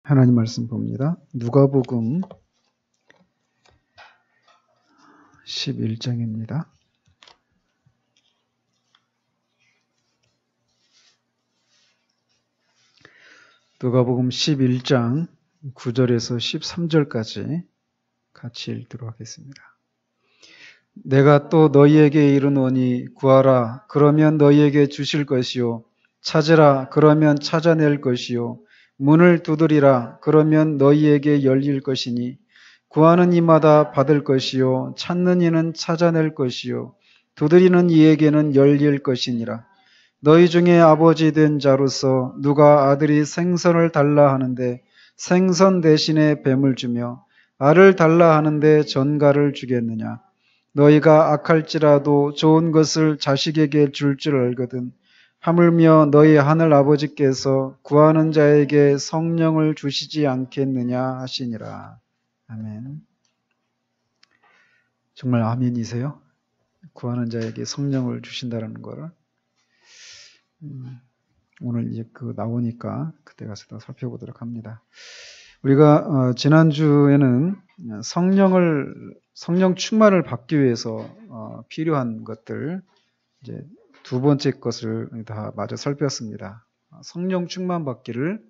하나님 말씀 봅니다. 누가복음 11장입니다. 누가복음 11장 9절에서 13절까지 같이 읽도록 하겠습니다. 내가 또 너희에게 이르노니 구하라 그러면 너희에게 주실 것이요 찾으라 그러면 찾아낼 것이요 문을 두드리라 그러면 너희에게 열릴 것이니 구하는 이마다 받을 것이요 찾는 이는 찾아낼 것이요 두드리는 이에게는 열릴 것이니라. 너희 중에 아버지 된 자로서 누가 아들이 생선을 달라 하는데 생선 대신에 뱀을 주며 알을 달라 하는데 전갈을 주겠느냐. 너희가 악할지라도 좋은 것을 자식에게 줄 알거든. 하물며 너희 하늘 아버지께서 구하는 자에게 성령을 주시지 않겠느냐 하시니라. 아멘. 정말 아멘이세요? 구하는 자에게 성령을 주신다는 거를 오늘 이제 나오니까 그때 가서 더 살펴보도록 합니다. 우리가 지난주에는 성령 충만을 받기 위해서 필요한 것들 이제 두 번째 것을 다 마저 살폈습니다. 성령 충만 받기를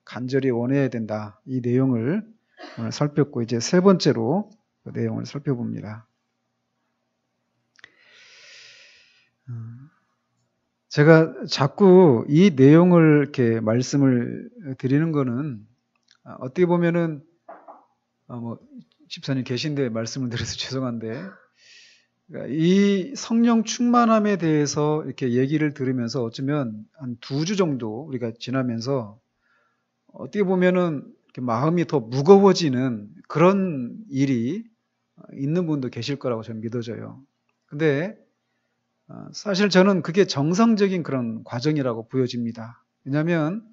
간절히 원해야 된다. 이 내용을 오늘 살폈고 이제 세 번째로 그 내용을 살펴봅니다. 제가 자꾸 이 내용을 이렇게 말씀을 드리는 거는 어떻게 보면은 집사님 계신데 말씀을 드려서 죄송한데 이 성령 충만함에 대해서 이렇게 얘기를 들으면서 어쩌면 한 2주 정도 우리가 지나면서 어떻게 보면은 이렇게 마음이 더 무거워지는 그런 일이 있는 분도 계실 거라고 저는 믿어져요. 근데 사실 저는 그게 정상적인 그런 과정이라고 보여집니다. 왜냐하면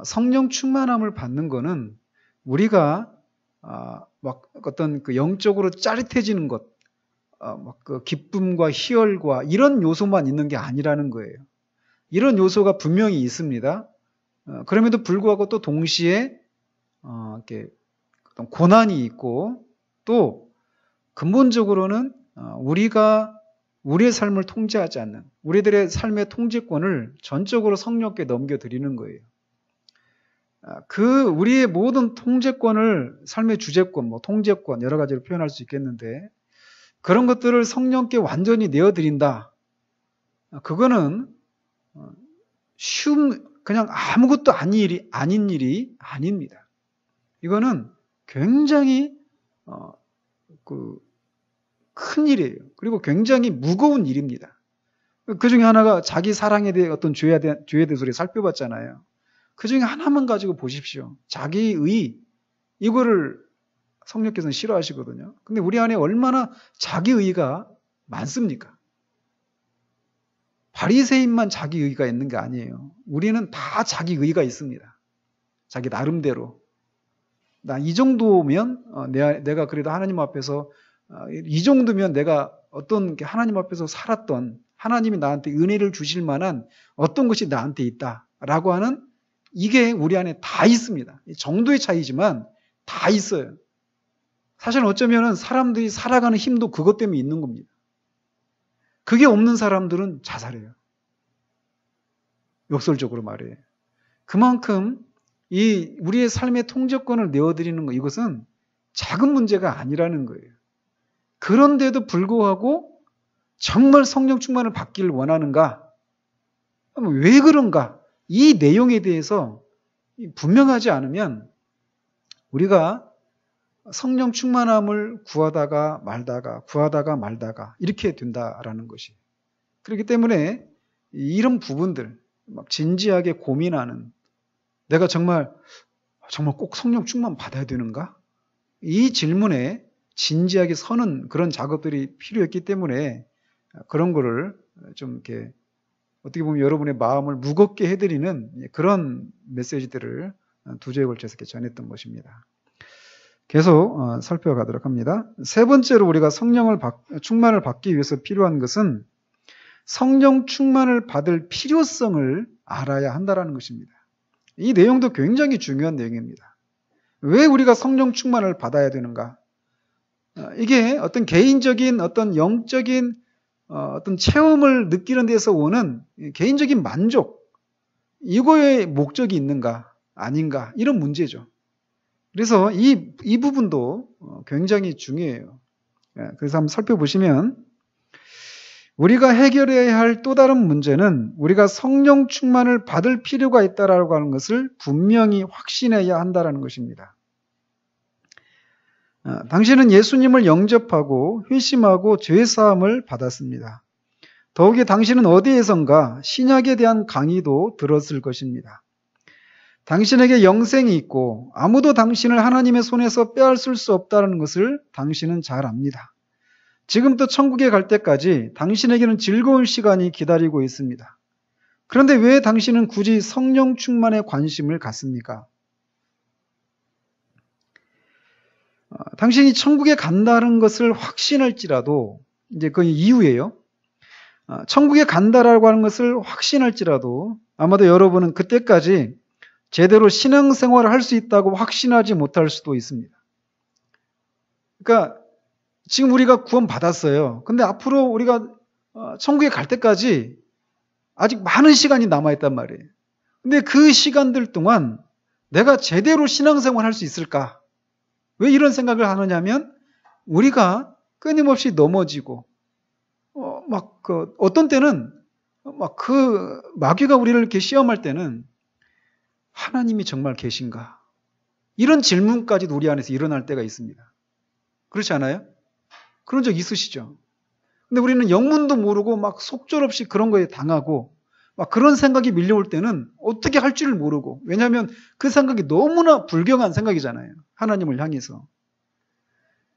성령 충만함을 받는 거는 우리가 막 어떤 그 영적으로 짜릿해지는 것, 막 그 기쁨과 희열과 이런 요소만 있는 게 아니라는 거예요. 이런 요소가 분명히 있습니다. 그럼에도 불구하고 또 동시에 이렇게 어떤 고난이 있고 또 근본적으로는 우리가 우리의 삶을 통제하지 않는 우리들의 삶의 통제권을 전적으로 성령께 넘겨드리는 거예요. 우리의 모든 통제권을 삶의 주제권, 통제권 여러 가지로 표현할 수 있겠는데 그런 것들을 성령께 완전히 내어드린다. 그거는 그냥 아무것도 아닌 일이 아닙니다. 이거는 굉장히 큰 일이에요. 그리고 굉장히 무거운 일입니다. 그 중에 하나가 자기 사랑에 대해 어떤 죄에 대해서 우리가 살펴봤잖아요. 그 중에 하나만 가지고 보십시오. 자기의 이거를 성령께서는 싫어하시거든요. 근데 우리 안에 얼마나 자기의가 많습니까? 바리새인만 자기의가 있는 게 아니에요. 우리는 다 자기의가 있습니다. 자기 나름대로. 나 이 정도면 내가 그래도 하나님 앞에서 이 정도면 내가 어떤 하나님 앞에서 살았던 하나님이 나한테 은혜를 주실 만한 어떤 것이 나한테 있다라고 하는 이게 우리 안에 다 있습니다. 정도의 차이지만 다 있어요. 사실 어쩌면 사람들이 살아가는 힘도 그것 때문에 있는 겁니다. 그게 없는 사람들은 자살해요. 역설적으로 말해요. 그만큼 우리의 삶의 통제권을 내어드리는 것, 이것은 작은 문제가 아니라는 거예요. 그런데도 불구하고 정말 성령 충만을 받기를 원하는가? 왜 그런가? 이 내용에 대해서 분명하지 않으면 우리가 성령 충만함을 구하다가 말다가 이렇게 된다라는 것이. 그렇기 때문에 이런 부분들 막 진지하게 고민하는 내가 정말 꼭 성령 충만 받아야 되는가? 이 질문에 진지하게 서는 그런 작업들이 필요했기 때문에 그런 거를 좀 이렇게 어떻게 보면 여러분의 마음을 무겁게 해드리는 그런 메시지들을 2주에 걸쳐서 이렇게 전했던 것입니다. 계속 살펴가도록 합니다. 세 번째로 우리가 충만을 받기 위해서 필요한 것은 성령 충만을 받을 필요성을 알아야 한다는 것입니다. 이 내용도 굉장히 중요한 내용입니다. 왜 우리가 성령 충만을 받아야 되는가? 이게 어떤 개인적인 어떤 영적인 어떤 체험을 느끼는 데서 오는 개인적인 만족, 이거에 목적이 있는가 아닌가 이런 문제죠. 그래서 이 부분도 굉장히 중요해요. 그래서 한번 살펴보시면 우리가 해결해야 할 또 다른 문제는 우리가 성령 충만을 받을 필요가 있다라고 하는 것을 분명히 확신해야 한다는 것입니다. 당신은 예수님을 영접하고 회심하고 죄사함을 받았습니다. 더욱이 당신은 어디에선가 신약에 대한 강의도 들었을 것입니다. 당신에게 영생이 있고 아무도 당신을 하나님의 손에서 빼앗을 수 없다는 것을 당신은 잘 압니다. 지금부터 천국에 갈 때까지 당신에게는 즐거운 시간이 기다리고 있습니다. 그런데 왜 당신은 굳이 성령 충만에 관심을 갖습니까? 당신이 천국에 간다는 것을 확신할지라도, 이제 그 이유예요. 천국에 간다라고 하는 것을 확신할지라도 아마도 여러분은 그때까지 제대로 신앙생활을 할 수 있다고 확신하지 못할 수도 있습니다. 그러니까 지금 우리가 구원 받았어요. 근데 앞으로 우리가 천국에 갈 때까지 아직 많은 시간이 남아있단 말이에요. 근데 그 시간들 동안 내가 제대로 신앙생활 할 수 있을까? 왜 이런 생각을 하느냐면 우리가 끊임없이 넘어지고 어떤 때는 그 마귀가 우리를 이렇게 시험할 때는 하나님이 정말 계신가? 이런 질문까지도 우리 안에서 일어날 때가 있습니다. 그렇지 않아요? 그런 적 있으시죠? 근데 우리는 영문도 모르고 막 속절없이 그런 거에 당하고 막 그런 생각이 밀려올 때는 어떻게 할 줄을 모르고, 왜냐하면 그 생각이 너무나 불경한 생각이잖아요. 하나님을 향해서.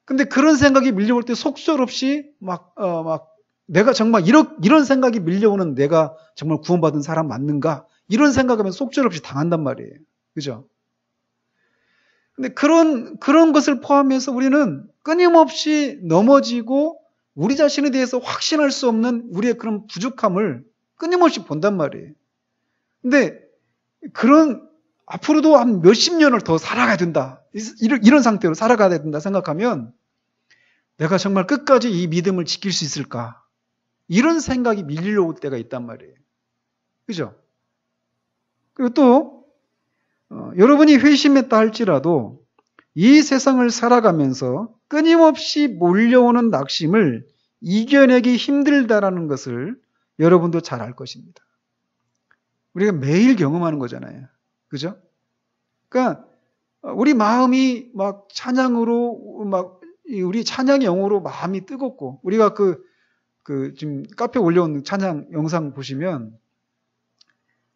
근데 그런 생각이 밀려올 때 속절없이 내가 정말 이런 생각이 밀려오는 내가 정말 구원받은 사람 맞는가? 이런 생각하면 속절없이 당한단 말이에요. 그죠? 근데 그런 것을 포함해서 우리는 끊임없이 넘어지고 우리 자신에 대해서 확신할 수 없는 우리의 그런 부족함을 끊임없이 본단 말이에요. 근데 앞으로도 한 몇십 년을 더 살아가야 된다. 이런 상태로 살아가야 된다 생각하면 내가 정말 끝까지 이 믿음을 지킬 수 있을까? 이런 생각이 밀려올 때가 있단 말이에요. 그죠? 그리고 또 여러분이 회심했다 할지라도 이 세상을 살아가면서 끊임없이 몰려오는 낙심을 이겨내기 힘들다라는 것을 여러분도 잘 알 것입니다. 우리가 매일 경험하는 거잖아요. 그죠? 그러니까 우리 마음이 막 찬양으로 우리 찬양의 영으로 마음이 뜨겁고, 우리가 지금 카페에 올려온 찬양 영상 보시면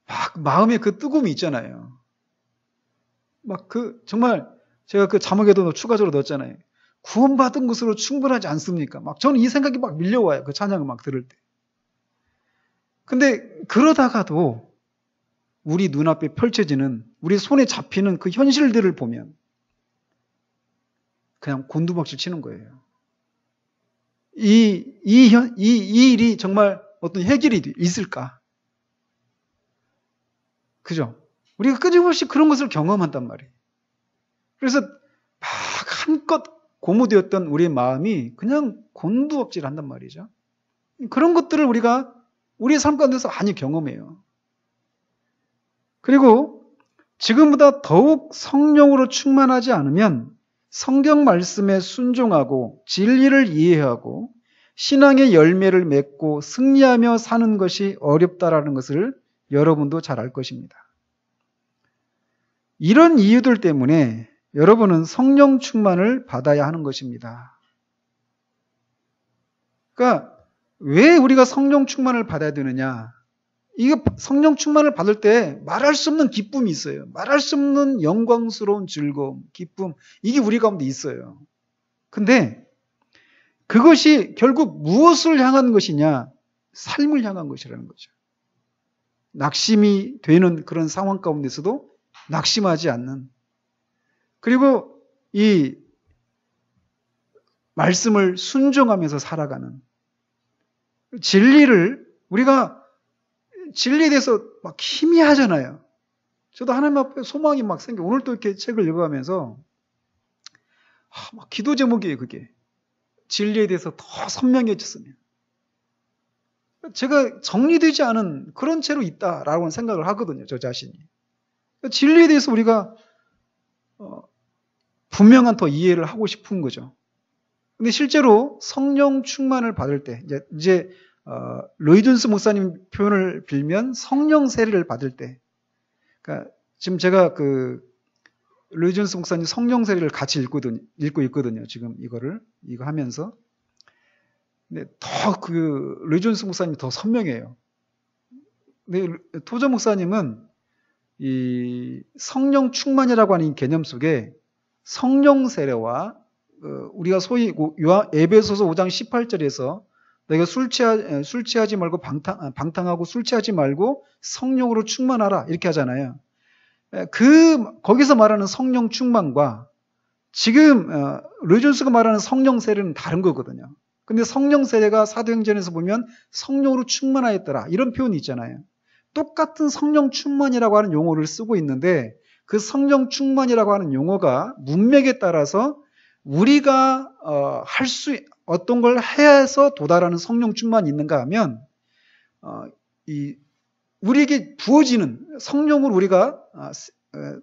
막 마음에 그 뜨거움이 있잖아요. 정말 제가 그 자막에도 추가적으로 넣었잖아요. 구원받은 것으로 충분하지 않습니까? 저는 이 생각이 막 밀려와요. 그 찬양을 막 들을 때. 근데 그러다가도 우리 눈앞에 펼쳐지는, 우리 손에 잡히는 그 현실들을 보면 그냥 곤두박질 치는 거예요. 이 일이 정말 어떤 해결이 있을까? 그죠? 우리가 끊임없이 그런 것을 경험한단 말이에요. 그래서 막 한껏 고무되었던 우리의 마음이 그냥 곤두박질 한단 말이죠. 그런 것들을 우리가 우리의 삶 가운데서 많이 경험해요. 그리고 지금보다 더욱 성령으로 충만하지 않으면 성경 말씀에 순종하고 진리를 이해하고 신앙의 열매를 맺고 승리하며 사는 것이 어렵다라는 것을 여러분도 잘 알 것입니다. 이런 이유들 때문에 여러분은 성령 충만을 받아야 하는 것입니다. 그러니까 왜 우리가 성령 충만을 받아야 되느냐? 이게 성령 충만을 받을 때 말할 수 없는 기쁨이 있어요. 말할 수 없는 영광스러운 즐거움, 기쁨, 이게 우리 가운데 있어요. 근데 그것이 결국 무엇을 향한 것이냐? 삶을 향한 것이라는 거죠. 낙심이 되는 그런 상황 가운데서도 낙심하지 않는, 그리고 이 말씀을 순종하면서 살아가는, 우리가 진리에 대해서 막 희미하잖아요. 저도 하나님 앞에 소망이 막 생겨. 오늘 또 이렇게 책을 읽어가면서 막 기도 제목이에요, 그게. 진리에 대해서 더 선명해졌으면. 제가 정리되지 않은 그런 채로 있다라고 생각을 하거든요, 저 자신이. 진리에 대해서 우리가 분명한 더 이해를 하고 싶은 거죠. 근데 실제로 성령 충만을 받을 때, 이제 로이 존스 목사님 표현을 빌면 성령 세례를 받을 때, 그러니까 지금 제가 로이 존스 목사님 성령 세례를 같이 읽고 있거든요. 지금 이거 하면서. 근데 더 로이 존스 목사님이 더 선명해요. 근데 토저 목사님은 이 성령 충만이라고 하는 개념 속에 성령 세례와 우리가 소위 에베소서 5장 18절에서 너희가 술 취하지 말고 방탕하고 술 취하지 말고 성령으로 충만하라 이렇게 하잖아요. 거기서 말하는 성령 충만과 지금 로이 존스가 말하는 성령 세례는 다른 거거든요. 근데 성령 세례가 사도행전에서 보면 성령으로 충만하였더라 이런 표현이 있잖아요. 똑같은 성령 충만이라고 하는 용어를 쓰고 있는데 그 성령 충만이라고 하는 용어가 문맥에 따라서 우리가 어떤 걸 해야 해서 도달하는 성령 충만이 있는가 하면 우리에게 부어지는 성령으로 우리가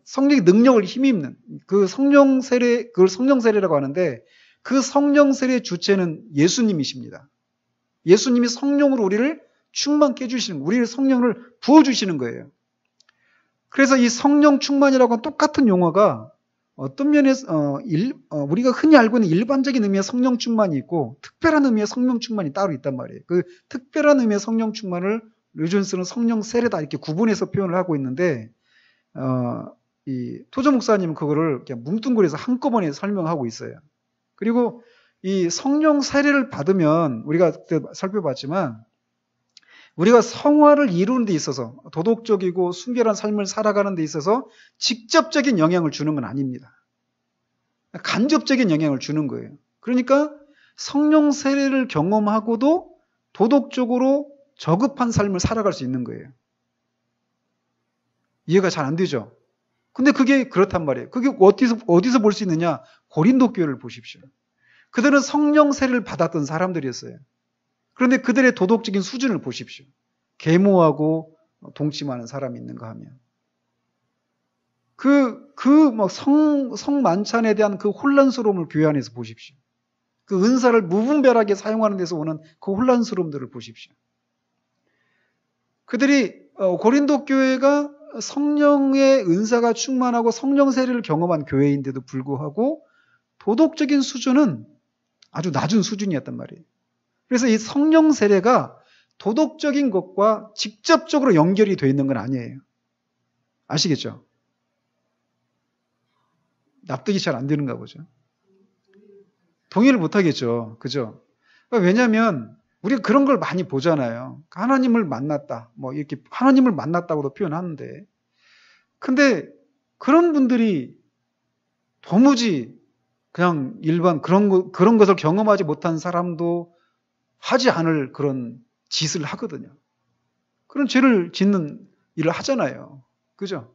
성령의 능력을 힘입는 그 성령 세례, 그걸 성령 세례라고 하는데 그 성령 세례의 주체는 예수님이십니다. 예수님이 성령으로 우리를 충만케 해주시는, 우리의 성령을 부어주시는 거예요. 그래서 이 성령 충만이라고 하는 똑같은 용어가 어떤 면에서 우리가 흔히 알고 있는 일반적인 의미의 성령 충만이 있고 특별한 의미의 성령 충만이 따로 있단 말이에요. 그 특별한 의미의 성령 충만을 로이 존스는 성령 세례다 이렇게 구분해서 표현을 하고 있는데 이 토저 목사님은 그거를 그냥 뭉뚱그려서 한꺼번에 설명하고 있어요. 그리고 이 성령 세례를 받으면 우리가 그때 살펴봤지만 우리가 성화를 이루는 데 있어서 도덕적이고 순결한 삶을 살아가는 데 있어서 직접적인 영향을 주는 건 아닙니다. 간접적인 영향을 주는 거예요. 그러니까 성령 세례를 경험하고도 도덕적으로 저급한 삶을 살아갈 수 있는 거예요. 이해가 잘 안 되죠? 근데 그게 그렇단 말이에요. 그게 어디서 볼 수 있느냐? 고린도 교회를 보십시오. 그들은 성령 세례를 받았던 사람들이었어요. 그런데 그들의 도덕적인 수준을 보십시오. 계모하고 동침하는 사람이 있는가 하면. 성만찬에 대한 그 혼란스러움을 교회 안에서 보십시오. 그 은사를 무분별하게 사용하는 데서 오는 그 혼란스러움들을 보십시오. 그들이 고린도 교회가 성령의 은사가 충만하고 성령 세례를 경험한 교회인데도 불구하고 도덕적인 수준은 아주 낮은 수준이었단 말이에요. 그래서 이 성령 세례가 도덕적인 것과 직접적으로 연결이 되어 있는 건 아니에요. 아시겠죠? 납득이 잘 안 되는가 보죠. 동의를 못 하겠죠. 그죠? 왜냐하면 우리가 그런 걸 많이 보잖아요. 하나님을 만났다. 뭐 이렇게 하나님을 만났다고도 표현하는데. 근데 그런 분들이 도무지 그냥 일반 그런 것을 경험하지 못한 사람도 하지 않을 그런 짓을 하거든요. 그런 죄를 짓는 일을 하잖아요. 그죠?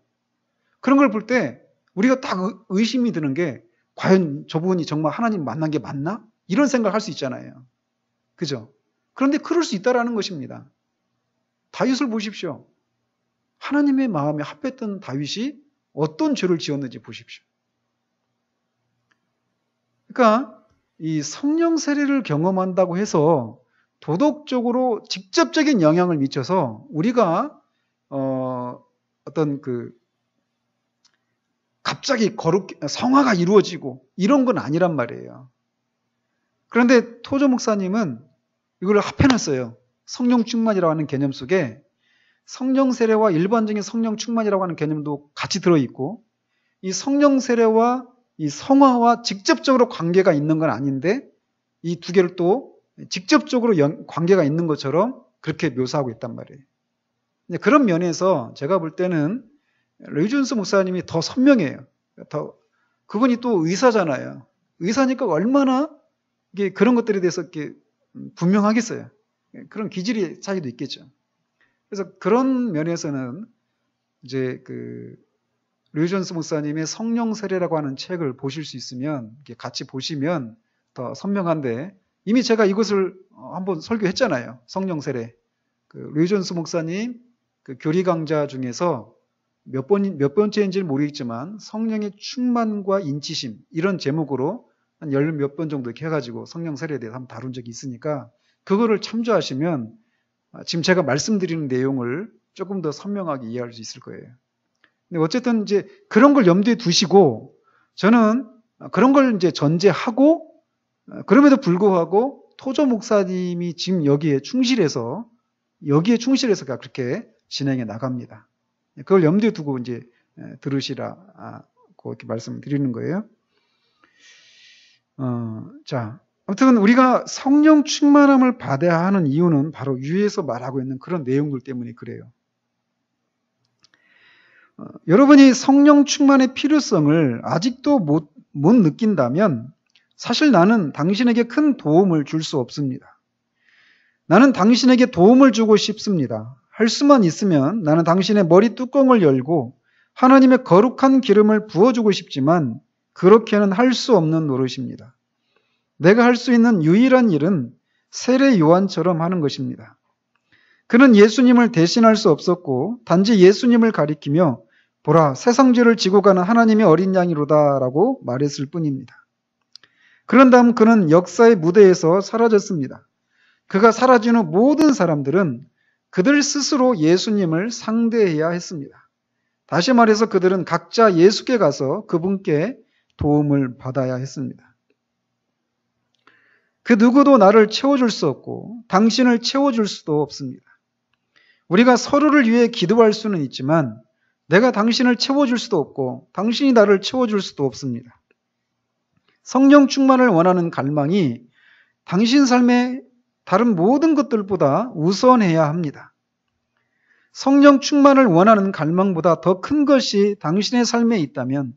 그런 걸 볼 때 우리가 딱 의심이 드는 게 과연 저분이 정말 하나님 만난 게 맞나? 이런 생각을 할 수 있잖아요. 그죠? 그런데 그럴 수 있다라는 것입니다. 다윗을 보십시오. 하나님의 마음에 합했던 다윗이 어떤 죄를 지었는지 보십시오. 그러니까 이 성령 세례를 경험한다고 해서 도덕적으로 직접적인 영향을 미쳐서 우리가 어떤 갑자기 성화가 이루어지고 이런 건 아니란 말이에요. 그런데 토저 목사님은 이걸 합해놨어요. 성령 충만이라고 하는 개념 속에 성령 세례와 일반적인 성령 충만이라고 하는 개념도 같이 들어있고 이 성령 세례와 이 성화와 직접적으로 관계가 있는 건 아닌데 이 두 개를 또 직접적으로 관계가 있는 것처럼 그렇게 묘사하고 있단 말이에요. 그런 면에서 제가 볼 때는 로이 존스 목사님이 더 선명해요. 그분이 또 의사잖아요. 의사니까 얼마나 이게 그런 것들에 대해서 이렇게 분명하겠어요. 그런 기질의 차이도 있겠죠. 그래서 그런 면에서는 이제 류존스 목사님의 성령 세례라고 하는 책을 보실 수 있으면 같이 보시면 더 선명한데, 이미 제가 이것을 한번 설교했잖아요. 성령 세례. 류존스 목사님 그 교리 강좌 중에서 몇 번째인지는 모르겠지만 성령의 충만과 인치심 이런 제목으로 한 열 몇 번 정도 이렇게 해가지고 성령 세례에 대해서 한번 다룬 적이 있으니까 그거를 참조하시면 지금 제가 말씀드리는 내용을 조금 더 선명하게 이해할 수 있을 거예요. 근데 어쨌든 이제 그런 걸 염두에 두시고, 저는 그런 걸 이제 전제하고, 그럼에도 불구하고 토조 목사님이 지금 여기에 충실해서 그렇게 진행해 나갑니다. 그걸 염두에 두고 이제 들으시라고 이렇게 말씀드리는 거예요. 자, 아무튼 우리가 성령 충만함을 받아야 하는 이유는 바로 위에서 말하고 있는 그런 내용들 때문에 그래요. 여러분이 성령 충만의 필요성을 아직도 못 느낀다면 사실 나는 당신에게 큰 도움을 줄 수 없습니다. 나는 당신에게 도움을 주고 싶습니다. 할 수만 있으면 나는 당신의 머리 뚜껑을 열고 하나님의 거룩한 기름을 부어주고 싶지만 그렇게는 할 수 없는 노릇입니다. 내가 할 수 있는 유일한 일은 세례 요한처럼 하는 것입니다. 그는 예수님을 대신할 수 없었고 단지 예수님을 가리키며 보라, 세상 죄를 지고 가는 하나님의 어린 양이로다 라고 말했을 뿐입니다. 그런 다음 그는 역사의 무대에서 사라졌습니다. 그가 사라진 후 모든 사람들은 그들 스스로 예수님을 상대해야 했습니다. 다시 말해서 그들은 각자 예수께 가서 그분께 도움을 받아야 했습니다. 그 누구도 나를 채워줄 수 없고 당신을 채워줄 수도 없습니다. 우리가 서로를 위해 기도할 수는 있지만 내가 당신을 채워줄 수도 없고 당신이 나를 채워줄 수도 없습니다. 성령 충만을 원하는 갈망이 당신 삶의 다른 모든 것들보다 우선해야 합니다. 성령 충만을 원하는 갈망보다 더 큰 것이 당신의 삶에 있다면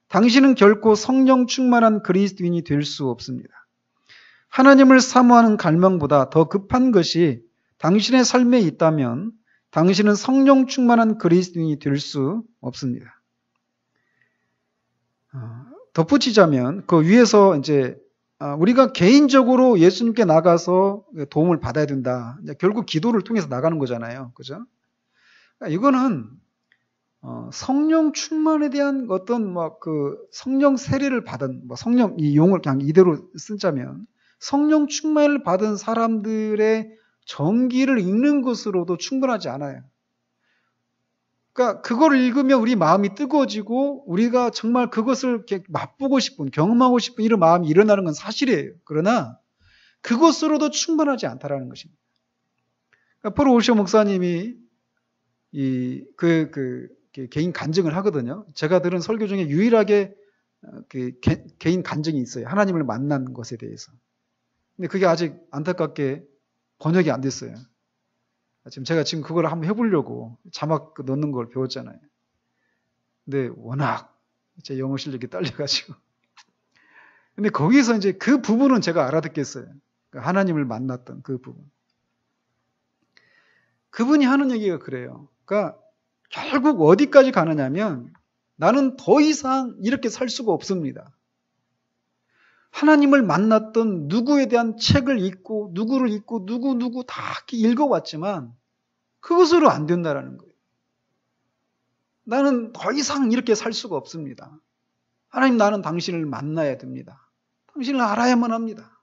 당신은 결코 성령 충만한 그리스도인이 될 수 없습니다. 하나님을 사모하는 갈망보다 더 급한 것이 당신의 삶에 있다면 당신은 성령 충만한 그리스도인이 될 수 없습니다. 덧붙이자면 그 위에서 이제 우리가 개인적으로 예수님께 나가서 도움을 받아야 된다. 결국 기도를 통해서 나가는 거잖아요. 그죠? 이거는 성령 충만에 대한 어떤 성령 세례를 받은 성령 이 용어를 그냥 이대로 쓰자면 성령 충만을 받은 사람들의 정기를 읽는 것으로도 충분하지 않아요. 그러니까 그걸 읽으면 우리 마음이 뜨거워지고 우리가 정말 그것을 이렇게 맛보고 싶은, 경험하고 싶은 이런 마음이 일어나는 건 사실이에요. 그러나 그것으로도 충분하지 않다라는 것입니다. 그러니까 폴 오셔 목사님이 개인 간증을 하거든요. 제가 들은 설교 중에 유일하게 개인 간증이 있어요. 하나님을 만난 것에 대해서. 근데 그게 아직 안타깝게 번역이 안 됐어요. 제가 지금 그걸 한번 해보려고 자막 넣는 걸 배웠잖아요. 근데 워낙 제 영어 실력이 딸려가지고. 근데 거기서 이제 그 부분은 제가 알아듣겠어요. 하나님을 만났던 그 부분. 그분이 하는 얘기가 그래요. 그러니까 결국 어디까지 가느냐면 나는 더 이상 이렇게 살 수가 없습니다. 하나님을 만났던 누구에 대한 책을 읽고 누구를 읽고 누구 다 읽어왔지만 그것으로 안 된다라는 거예요. 나는 더 이상 이렇게 살 수가 없습니다. 하나님, 나는 당신을 만나야 됩니다. 당신을 알아야만 합니다.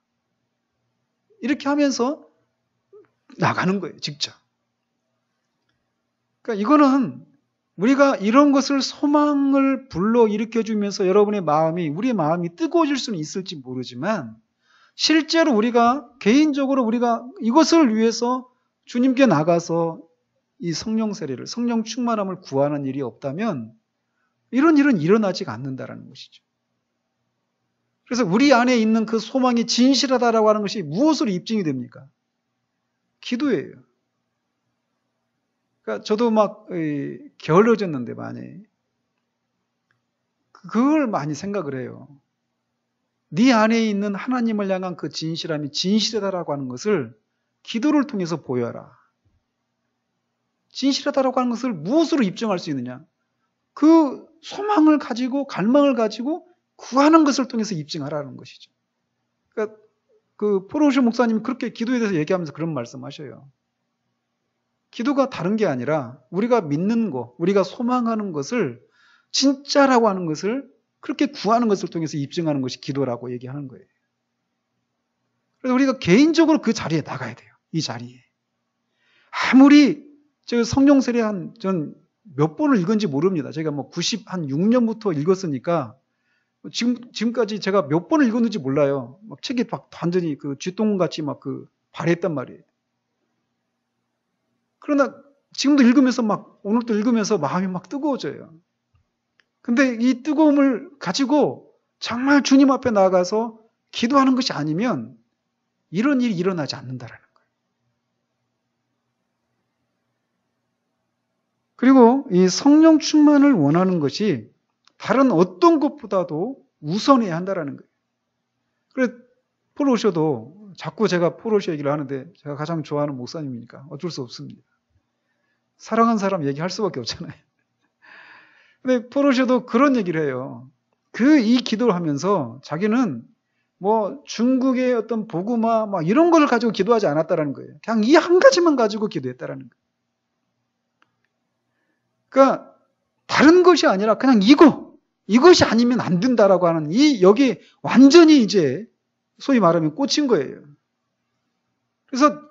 이렇게 하면서 나가는 거예요, 직접. 그러니까 이거는 우리가 이런 것을 소망을 불러일으켜주면서 여러분의 마음이, 우리의 마음이 뜨거워질 수는 있을지 모르지만 실제로 우리가 개인적으로 우리가 이것을 위해서 주님께 나가서 이 성령 세례를, 성령 충만함을 구하는 일이 없다면 이런 일은 일어나지 않는다라는 것이죠. 그래서 우리 안에 있는 그 소망이 진실하다라고 하는 것이 무엇으로 입증이 됩니까? 기도예요. 그러니까 저도 게을러졌는데 많이 그걸 많이 생각을 해요. 네 안에 있는 하나님을 향한 그 진실함이 진실하다라고 하는 것을 기도를 통해서 보여라. 진실하다라고 하는 것을 무엇으로 입증할 수 있느냐? 그 소망을 가지고 갈망을 가지고 구하는 것을 통해서 입증하라는 것이죠. 그러니까 그 포로쇼 목사님이 그렇게 기도에 대해서 얘기하면서 그런 말씀하셔요. 기도가 다른 게 아니라 우리가 믿는 것, 우리가 소망하는 것을 진짜라고 하는 것을 그렇게 구하는 것을 통해서 입증하는 것이 기도라고 얘기하는 거예요. 그래서 우리가 개인적으로 그 자리에 나가야 돼요. 이 자리에. 아무리 저 성령 세례 전 몇 번을 읽은지 모릅니다. 제가 뭐 96년부터 읽었으니까 지금까지 제가 몇 번을 읽었는지 몰라요. 막 책이 막 완전히 그 쥐똥같이 막 그 발했단 말이에요. 그러나 지금도 읽으면서 막 오늘도 읽으면서 마음이 막 뜨거워져요. 근데 이 뜨거움을 가지고 정말 주님 앞에 나가서 기도하는 것이 아니면 이런 일이 일어나지 않는다라는 거예요. 그리고 이 성령 충만을 원하는 것이 다른 어떤 것보다도 우선해야 한다라는 거예요. 그래 포로쇼도 자꾸 제가 포로쇼 얘기를 하는데 제가 가장 좋아하는 목사님이니까 어쩔 수 없습니다. 사랑하는 사람 얘기할 수밖에 없잖아요. 근데 포로쇼도 그런 얘기를 해요. 이 기도를 하면서 자기는 뭐 중국의 어떤 복음화 막 이런 걸 가지고 기도하지 않았다라는 거예요. 그냥 이 한 가지만 가지고 기도했다라는 거예요. 그러니까 다른 것이 아니라 그냥 이것이 아니면 안 된다라고 하는 여기 완전히 이제 소위 말하면 꽂힌 거예요. 그래서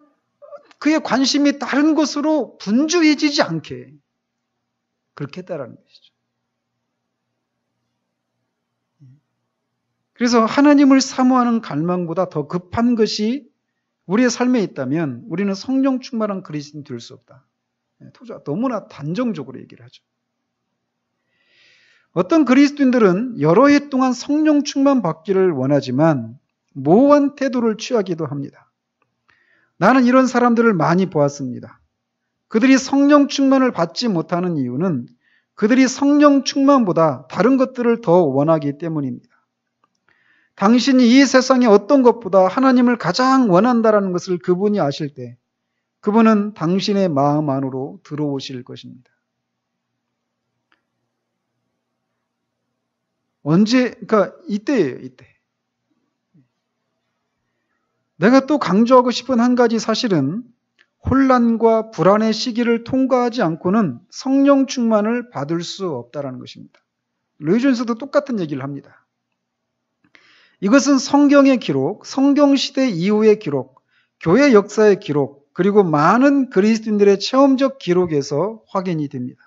그의 관심이 다른 것으로 분주해지지 않게 그렇게 했다라는 것이죠. 그래서 하나님을 사모하는 갈망보다 더 급한 것이 우리의 삶에 있다면 우리는 성령 충만한 그리스도인이 될 수 없다. 너무나 단정적으로 얘기를 하죠. 어떤 그리스도인들은 여러 해 동안 성령 충만 받기를 원하지만 모호한 태도를 취하기도 합니다. 나는 이런 사람들을 많이 보았습니다. 그들이 성령 충만을 받지 못하는 이유는 그들이 성령 충만보다 다른 것들을 더 원하기 때문입니다. 당신이 이 세상의 어떤 것보다 하나님을 가장 원한다는 것을 그분이 아실 때 그분은 당신의 마음 안으로 들어오실 것입니다. 그러니까 이때예요, 이때. 내가 또 강조하고 싶은 한 가지 사실은 혼란과 불안의 시기를 통과하지 않고는 성령 충만을 받을 수 없다는 것입니다. 르이존스도 똑같은 얘기를 합니다. 이것은 성경의 기록, 성경시대 이후의 기록, 교회 역사의 기록, 그리고 많은 그리스도인들의 체험적 기록에서 확인이 됩니다.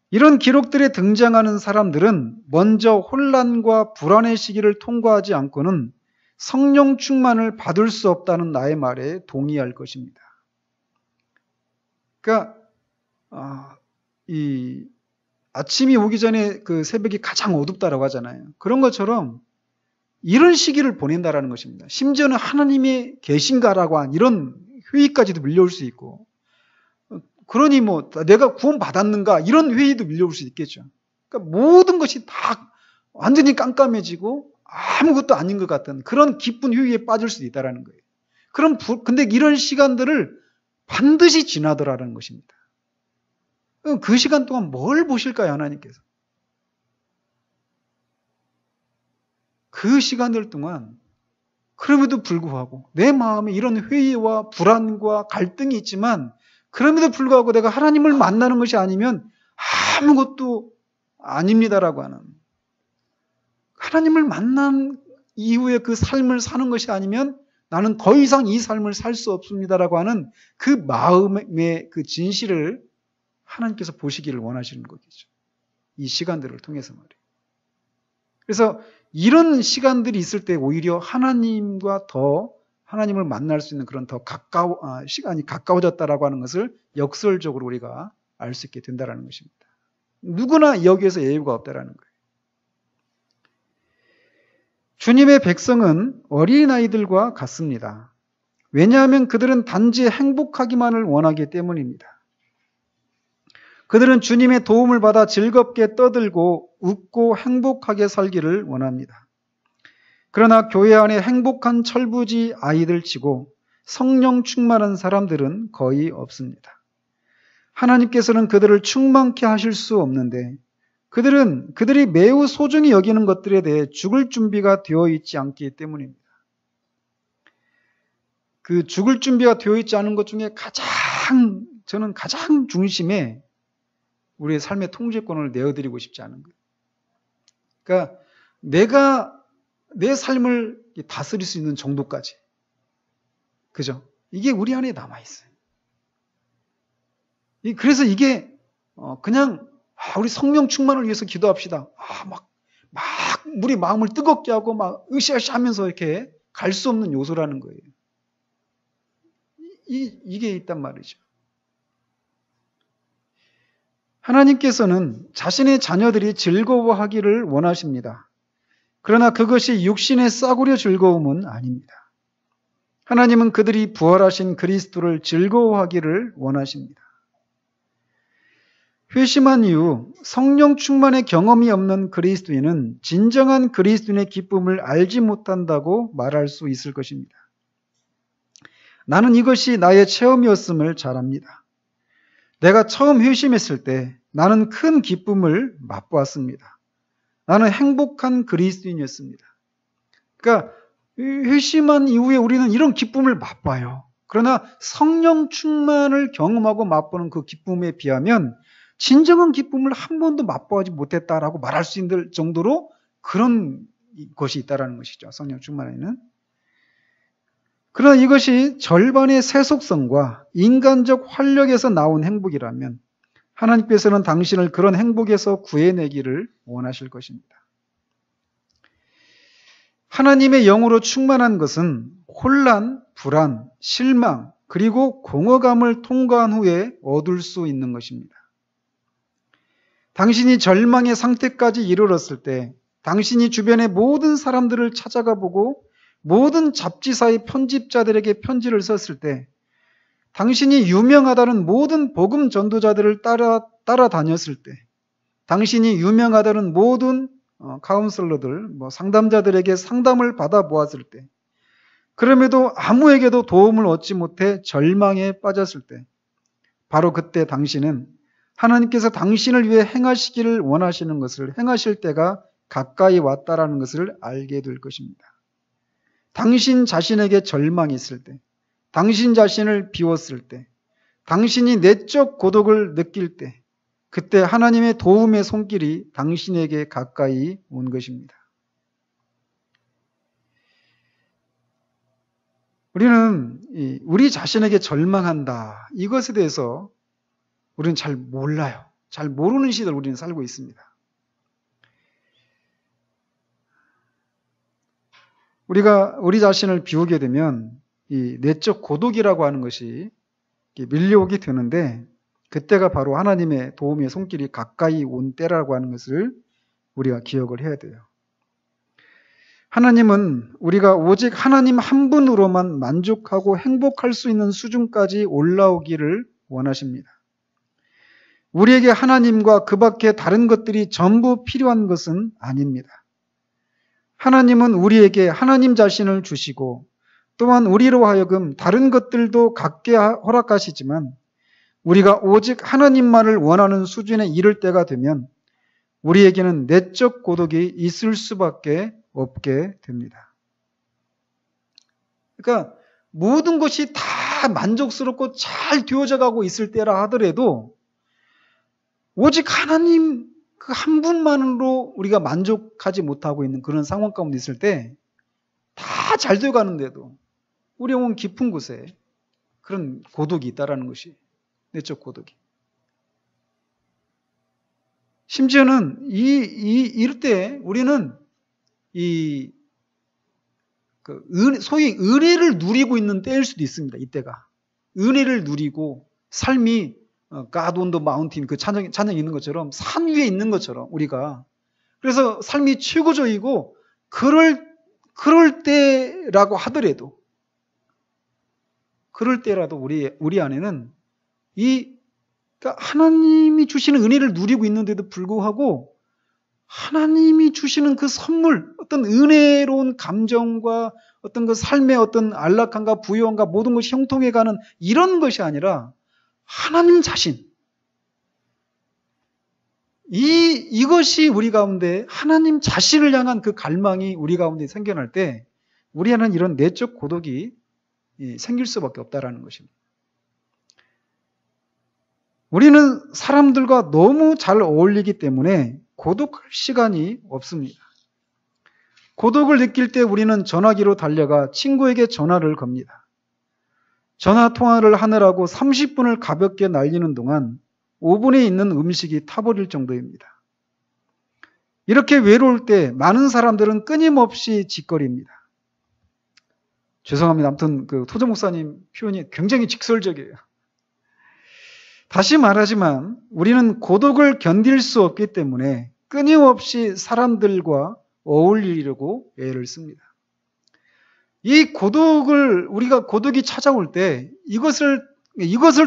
이런 기록들에 등장하는 사람들은 먼저 혼란과 불안의 시기를 통과하지 않고는 성령 충만을 받을 수 없다는 나의 말에 동의할 것입니다. 그러니까 이 아침이 오기 전에 그 새벽이 가장 어둡다라고 하잖아요. 그런 것처럼 이런 시기를 보낸다라는 것입니다. 심지어는 하나님이 계신가라고 한 이런 회의까지도 밀려올 수 있고, 그러니 뭐 내가 구원 받았는가 이런 회의도 밀려올 수 있겠죠. 그러니까 모든 것이 다 완전히 깜깜해지고 아무것도 아닌 것 같은 그런 깊은 회의에 빠질 수도 있다라는 거예요. 근데 이런 시간들을 반드시 지나더라는 것입니다. 그 시간 동안 뭘 보실까요, 하나님께서? 그 시간들 동안 그럼에도 불구하고 내 마음에 이런 회의와 불안과 갈등이 있지만 그럼에도 불구하고 내가 하나님을 만나는 것이 아니면 아무것도 아닙니다라고 하는, 하나님을 만난 이후에 그 삶을 사는 것이 아니면 나는 더 이상 이 삶을 살 수 없습니다라고 하는 그 마음의 그 진실을 하나님께서 보시기를 원하시는 거겠죠. 이 시간들을 통해서 말이에요. 그래서 이런 시간들이 있을 때 오히려 하나님과 더 하나님을 만날 수 있는 그런 더 시간이 가까워졌다라고 하는 것을 역설적으로 우리가 알 수 있게 된다라는 것입니다. 누구나 여기에서 예외가 없다라는 거예요. 주님의 백성은 어린아이들과 같습니다. 왜냐하면 그들은 단지 행복하기만을 원하기 때문입니다. 그들은 주님의 도움을 받아 즐겁게 떠들고 웃고 행복하게 살기를 원합니다. 그러나 교회 안에 행복한 철부지 아이들 치고 성령 충만한 사람들은 거의 없습니다. 하나님께서는 그들을 충만케 하실 수 없는데 그들이 매우 소중히 여기는 것들에 대해 죽을 준비가 되어 있지 않기 때문입니다. 그 죽을 준비가 되어 있지 않은 것 중에 저는 가장 중심에 우리의 삶의 통제권을 내어드리고 싶지 않은 거예요. 그러니까 내가 내 삶을 다스릴 수 있는 정도까지. 그죠? 이게 우리 안에 남아있어요. 그래서 이게 그냥 우리 성령 충만을 위해서 기도합시다. 막 우리 마음을 뜨겁게 하고 막 으쌰으쌰 하면서 이렇게 갈 수 없는 요소라는 거예요. 이게 있단 말이죠. 하나님께서는 자신의 자녀들이 즐거워하기를 원하십니다. 그러나 그것이 육신의 싸구려 즐거움은 아닙니다. 하나님은 그들이 부활하신 그리스도를 즐거워하기를 원하십니다. 회심한 이후 성령 충만의 경험이 없는 그리스도인은 진정한 그리스도인의 기쁨을 알지 못한다고 말할 수 있을 것입니다. 나는 이것이 나의 체험이었음을 잘 압니다. 내가 처음 회심했을 때 나는 큰 기쁨을 맛보았습니다. 나는 행복한 그리스도인이었습니다. 그러니까 회심한 이후에 우리는 이런 기쁨을 맛봐요. 그러나 성령 충만을 경험하고 맛보는 그 기쁨에 비하면 진정한 기쁨을 한 번도 맛보지 못했다라고 말할 수 있는 정도로 그런 것이 있다는 것이죠. 성령 충만에는. 그러나 이것이 절반의 세속성과 인간적 활력에서 나온 행복이라면 하나님께서는 당신을 그런 행복에서 구해내기를 원하실 것입니다. 하나님의 영으로 충만한 것은 혼란, 불안, 실망, 그리고 공허감을 통과한 후에 얻을 수 있는 것입니다. 당신이 절망의 상태까지 이르렀을 때 당신이 주변의 모든 사람들을 찾아가 보고 모든 잡지사의 편집자들에게 편지를 썼을 때 당신이 유명하다는 모든 복음 전도자들을 따라다녔을 때 당신이 유명하다는 모든 카운슬러들, 상담자들에게 상담을 받아보았을 때 그럼에도 아무에게도 도움을 얻지 못해 절망에 빠졌을 때 바로 그때 당신은 하나님께서 당신을 위해 행하시기를 원하시는 것을 행하실 때가 가까이 왔다라는 것을 알게 될 것입니다. 당신 자신에게 절망이 있을 때, 당신 자신을 비웠을 때, 당신이 내적 고독을 느낄 때, 그때 하나님의 도움의 손길이 당신에게 가까이 온 것입니다. 우리는 우리 자신에게 절망한다. 이것에 대해서 우리는 잘 몰라요. 잘 모르는 시대를 우리는 살고 있습니다. 우리가 우리 자신을 비우게 되면 이 내적 고독이라고 하는 것이 밀려오게 되는데 그때가 바로 하나님의 도움의 손길이 가까이 온 때라고 하는 것을 우리가 기억을 해야 돼요. 하나님은 우리가 오직 하나님 한 분으로만 만족하고 행복할 수 있는 수준까지 올라오기를 원하십니다. 우리에게 하나님과 그 밖에 다른 것들이 전부 필요한 것은 아닙니다. 하나님은 우리에게 하나님 자신을 주시고 또한 우리로 하여금 다른 것들도 갖게 허락하시지만 우리가 오직 하나님만을 원하는 수준에 이를 때가 되면 우리에게는 내적 고독이 있을 수밖에 없게 됩니다. 그러니까 모든 것이 다 만족스럽고 잘 되어져 가고 있을 때라 하더라도 오직 하나님 그 한 분만으로 우리가 만족하지 못하고 있는 그런 상황 가운데 있을 때 다 잘 되어 가는데도 우리 영혼 깊은 곳에 그런 고독이 있다라는 것이 내적 고독이. 심지어는 이럴 때 우리는 소위 은혜를 누리고 있는 때일 수도 있습니다. 이때가. 은혜를 누리고 삶이 God on the mountain 그 찬양이 있는 것처럼 산 위에 있는 것처럼 우리가 그래서 삶이 최고조이고 그럴 때라고 하더라도 그럴 때라도 우리 안에는 그러니까 하나님이 주시는 은혜를 누리고 있는데도 불구하고 하나님이 주시는 그 선물, 어떤 은혜로운 감정과 어떤 그 삶의 어떤 안락함과 부유함과 모든 것이 형통해가는 이런 것이 아니라 하나님 자신, 이것이 우리 가운데 하나님 자신을 향한 그 갈망이 우리 가운데 생겨날 때 우리는 이런 내적 고독이 생길 수밖에 없다라는 것입니다. 우리는 사람들과 너무 잘 어울리기 때문에 고독할 시간이 없습니다. 고독을 느낄 때 우리는 전화기로 달려가 친구에게 전화를 겁니다. 전화 통화를 하느라고 30분을 가볍게 날리는 동안 오븐에 있는 음식이 타버릴 정도입니다. 이렇게 외로울 때 많은 사람들은 끊임없이 짓거립니다. 죄송합니다. 아무튼 그 토저 목사님 표현이 굉장히 직설적이에요. 다시 말하지만 우리는 고독을 견딜 수 없기 때문에 끊임없이 사람들과 어울리려고 애를 씁니다. 이 고독을 우리가 고독이 찾아올 때 이것을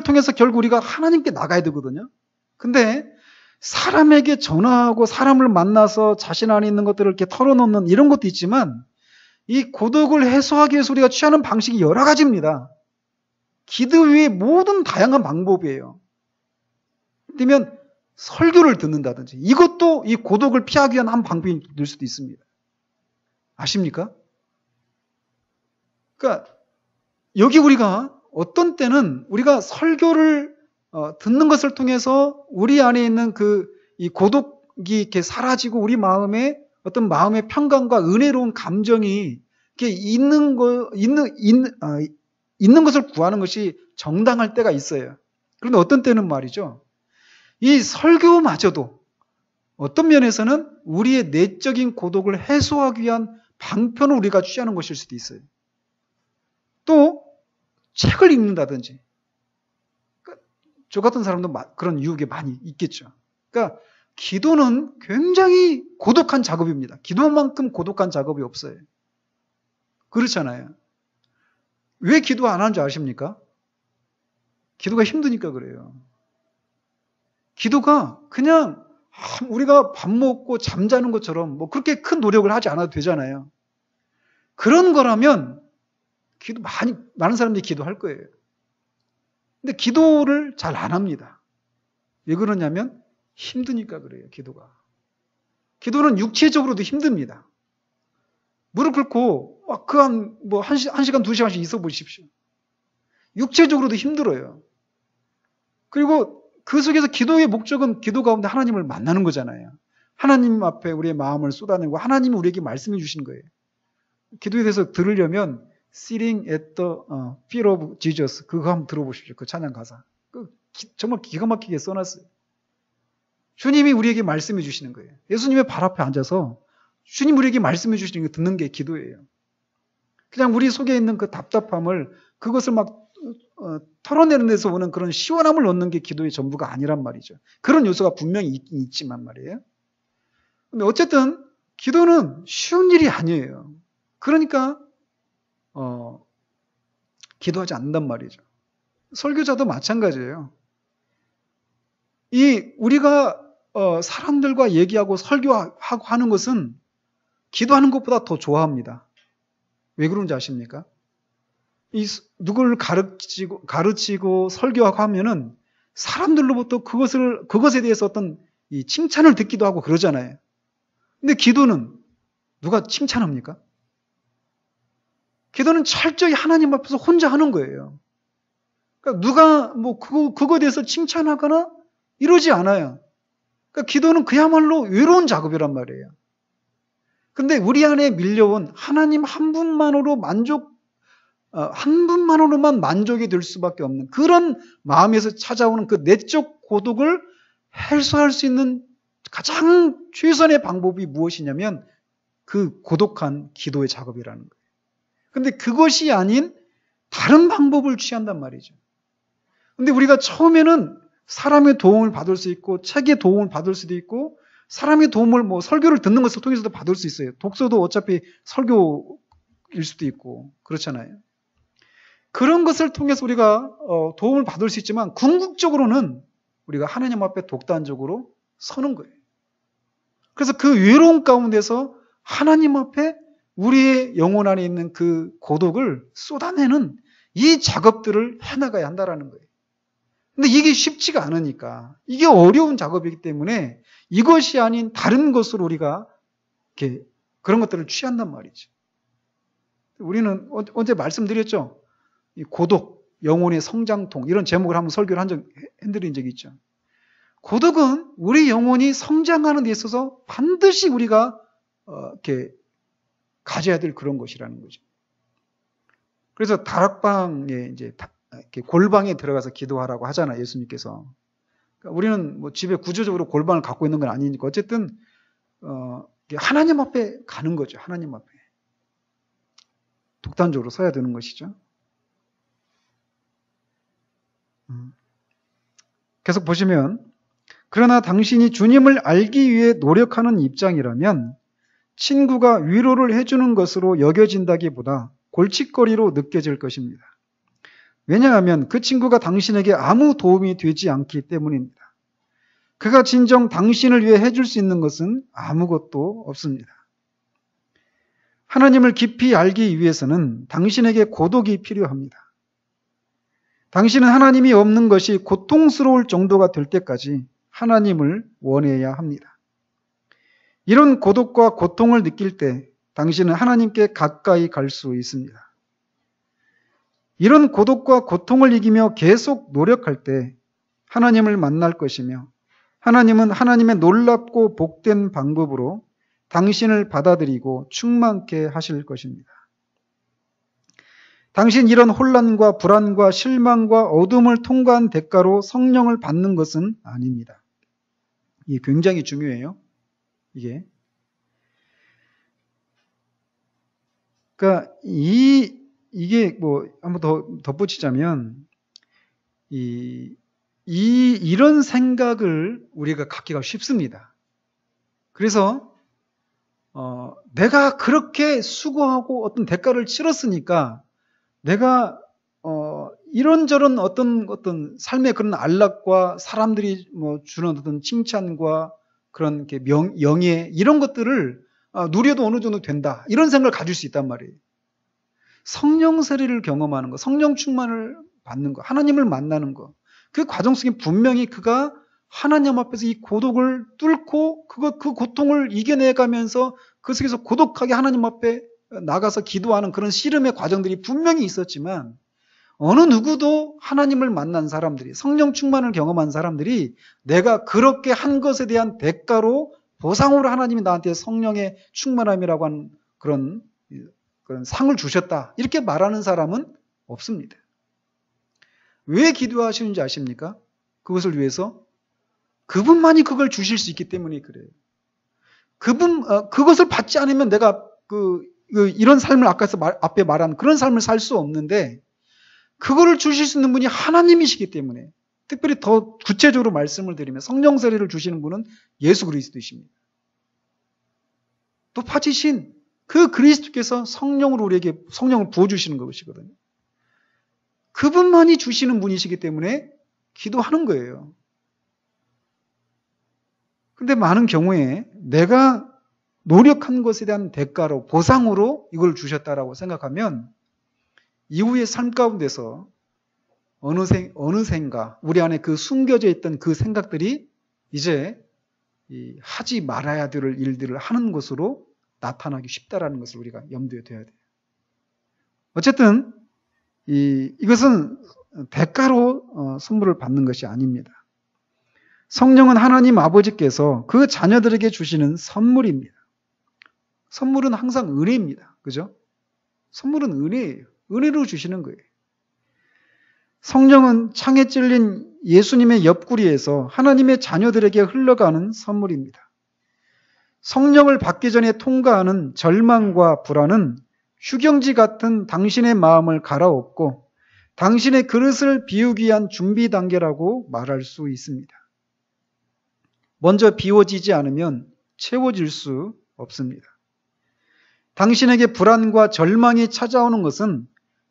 통해서 결국 우리가 하나님께 나가야 되거든요. 근데 사람에게 전화하고 사람을 만나서 자신 안에 있는 것들을 이렇게 털어놓는 이런 것도 있지만 이 고독을 해소하기 위해서 우리가 취하는 방식이 여러 가지입니다. 기도 외에 모든 다양한 방법이에요. 그러면 설교를 듣는다든지 이것도 이 고독을 피하기 위한 한 방법이 될 수도 있습니다. 아십니까? 그러니까 여기 우리가 어떤 때는 우리가 설교를 듣는 것을 통해서 우리 안에 있는 이 고독이 이렇게 사라지고 우리 마음에 어떤 마음의 평강과 은혜로운 감정이 이렇게 있는 것을 구하는 것이 정당할 때가 있어요. 그런데 어떤 때는 말이죠. 이 설교마저도 어떤 면에서는 우리의 내적인 고독을 해소하기 위한 방편을 우리가 취하는 것일 수도 있어요. 또 책을 읽는다든지 저 같은 사람도 그런 유혹이 많이 있겠죠. 그러니까 기도는 굉장히 고독한 작업입니다. 기도만큼 고독한 작업이 없어요. 그렇잖아요. 왜 기도 안 하는 줄 아십니까? 기도가 힘드니까 그래요. 기도가 그냥 우리가 밥 먹고 잠자는 것처럼 뭐 그렇게 큰 노력을 하지 않아도 되잖아요. 그런 거라면 많은 사람들이 기도할 거예요. 근데 기도를 잘 안 합니다. 왜 그러냐면 힘드니까 그래요, 기도가. 기도는 육체적으로도 힘듭니다. 무릎 꿇고 한 시간, 2시간씩 있어 보십시오. 육체적으로도 힘들어요. 그리고 그 속에서 기도의 목적은 기도 가운데 하나님을 만나는 거잖아요. 하나님 앞에 우리의 마음을 쏟아내고 하나님이 우리에게 말씀해 주신 거예요. 기도에 대해서 들으려면 Sitting at the feet of Jesus 그거 한번 들어보십시오. 그 찬양 가사. 정말 기가 막히게 써놨어요. 주님이 우리에게 말씀해 주시는 거예요. 예수님의 발 앞에 앉아서 주님 우리에게 말씀해 주시는 거 듣는 게 기도예요. 그냥 우리 속에 있는 그 답답함을 그것을 막 털어내는 데서 오는 그런 시원함을 얻는 게 기도의 전부가 아니란 말이죠. 그런 요소가 분명히 있긴 있지만 말이에요. 근데 어쨌든 기도는 쉬운 일이 아니에요. 그러니까 기도하지 않는단 말이죠. 설교자도 마찬가지예요. 우리가 사람들과 얘기하고 설교하고 하는 것은 기도하는 것보다 더 좋아합니다. 왜 그런지 아십니까? 누구를 가르치고 설교하고 하면은 사람들로부터 그것에 대해서 어떤 칭찬을 듣기도 하고 그러잖아요. 근데 기도는 누가 칭찬합니까? 기도는 철저히 하나님 앞에서 혼자 하는 거예요. 그러니까 누가 그거에 대해서 칭찬하거나 이러지 않아요. 그러니까 기도는 그야말로 외로운 작업이란 말이에요. 근데 우리 안에 밀려온 하나님 한 분만으로만 만족이 될 수밖에 없는 그런 마음에서 찾아오는 그 내적 고독을 해소할 수 있는 가장 최선의 방법이 무엇이냐면 그 고독한 기도의 작업이라는 거예요. 근데 그것이 아닌 다른 방법을 취한단 말이죠. 근데 우리가 처음에는 사람의 도움을 받을 수 있고 책의 도움을 받을 수도 있고 사람의 도움을 설교를 듣는 것을 통해서도 받을 수 있어요. 독서도 어차피 설교일 수도 있고 그렇잖아요. 그런 것을 통해서 우리가 도움을 받을 수 있지만 궁극적으로는 우리가 하나님 앞에 독단적으로 서는 거예요. 그래서 그 외로움 가운데서 하나님 앞에 우리의 영혼 안에 있는 그 고독을 쏟아내는 이 작업들을 해나가야 한다는 거예요. 근데 이게 쉽지가 않으니까 이게 어려운 작업이기 때문에 이것이 아닌 다른 것으로 우리가 이렇게 그런 것들을 취한단 말이죠. 우리는 언제 말씀드렸죠? 이 고독, 영혼의 성장통 이런 제목을 한번 설교를 해드린 적이 있죠. 고독은 우리 영혼이 성장하는 데 있어서 반드시 우리가 이렇게 가져야 될 그런 것이라는 거죠. 그래서 다락방에 이제 이렇게 골방에 들어가서 기도하라고 하잖아요, 예수님께서. 그러니까 우리는 뭐 집에 구조적으로 골방을 갖고 있는 건 아니니까 어쨌든 하나님 앞에 가는 거죠. 하나님 앞에 독단적으로 서야 되는 것이죠. 계속 보시면 그러나 당신이 주님을 알기 위해 노력하는 입장이라면 친구가 위로를 해주는 것으로 여겨진다기보다 골칫거리로 느껴질 것입니다. 왜냐하면 그 친구가 당신에게 아무 도움이 되지 않기 때문입니다. 그가 진정 당신을 위해 해줄 수 있는 것은 아무것도 없습니다. 하나님을 깊이 알기 위해서는 당신에게 고독이 필요합니다. 당신은 하나님이 없는 것이 고통스러울 정도가 될 때까지 하나님을 원해야 합니다. 이런 고독과 고통을 느낄 때 당신은 하나님께 가까이 갈 수 있습니다. 이런 고독과 고통을 이기며 계속 노력할 때 하나님을 만날 것이며 하나님은 하나님의 놀랍고 복된 방법으로 당신을 받아들이고 충만케 하실 것입니다. 당신 이런 혼란과 불안과 실망과 어둠을 통과한 대가로 성령을 받는 것은 아닙니다. 이게 굉장히 중요해요. 그러니까 이게 뭐 한번 더 덧붙이자면 이런 생각을 우리가 갖기가 쉽습니다. 그래서 내가 그렇게 수고하고 어떤 대가를 치렀으니까 내가 이런저런 어떤 삶의 그런 안락과 사람들이 뭐 주는 어떤 칭찬과 그런 명예 이런 것들을 누려도 어느 정도 된다. 이런 생각을 가질 수 있단 말이에요. 성령 세례를 경험하는 거, 성령 충만을 받는 거, 하나님을 만나는 거. 그 과정 속에 분명히 그가 하나님 앞에서 이 고독을 뚫고 그 고통을 이겨내가면서 그 속에서 고독하게 하나님 앞에 나가서 기도하는 그런 씨름의 과정들이 분명히 있었지만 어느 누구도 하나님을 만난 사람들이 성령 충만을 경험한 사람들이 내가 그렇게 한 것에 대한 대가로 보상으로 하나님이 나한테 성령의 충만함이라고 하는 그런 상을 주셨다 이렇게 말하는 사람은 없습니다. 왜 기도하시는지 아십니까? 그것을 위해서 그분만이 그걸 주실 수 있기 때문에 그래요. 그것을 받지 않으면 내가 이런 삶을 앞에 말한 그런 삶을 살 수 없는데 그거를 주실 수 있는 분이 하나님이시기 때문에 특별히 더 구체적으로 말씀을 드리면 성령 세례를 주시는 분은 예수 그리스도이십니다. 높아지신 그 그리스도께서 성령으로 우리에게 성령을 부어주시는 것이거든요. 그분만이 주시는 분이시기 때문에 기도하는 거예요. 그런데 많은 경우에 내가 노력한 것에 대한 대가로 보상으로 이걸 주셨다라고 생각하면 이후의 삶 가운데서 어느샌가 우리 안에 그 숨겨져 있던 그 생각들이 이제 하지 말아야 될 일들을 하는 것으로 나타나기 쉽다라는 것을 우리가 염두에 둬야 돼요. 어쨌든 이것은 대가로 선물을 받는 것이 아닙니다. 성령은 하나님 아버지께서 그 자녀들에게 주시는 선물입니다. 선물은 항상 은혜입니다. 그죠? 선물은 은혜예요. 은혜로 주시는 거예요. 성령은 창에 찔린 예수님의 옆구리에서 하나님의 자녀들에게 흘러가는 선물입니다. 성령을 받기 전에 통과하는 절망과 불안은 휴경지 같은 당신의 마음을 갈아엎고 당신의 그릇을 비우기 위한 준비 단계라고 말할 수 있습니다. 먼저 비워지지 않으면 채워질 수 없습니다. 당신에게 불안과 절망이 찾아오는 것은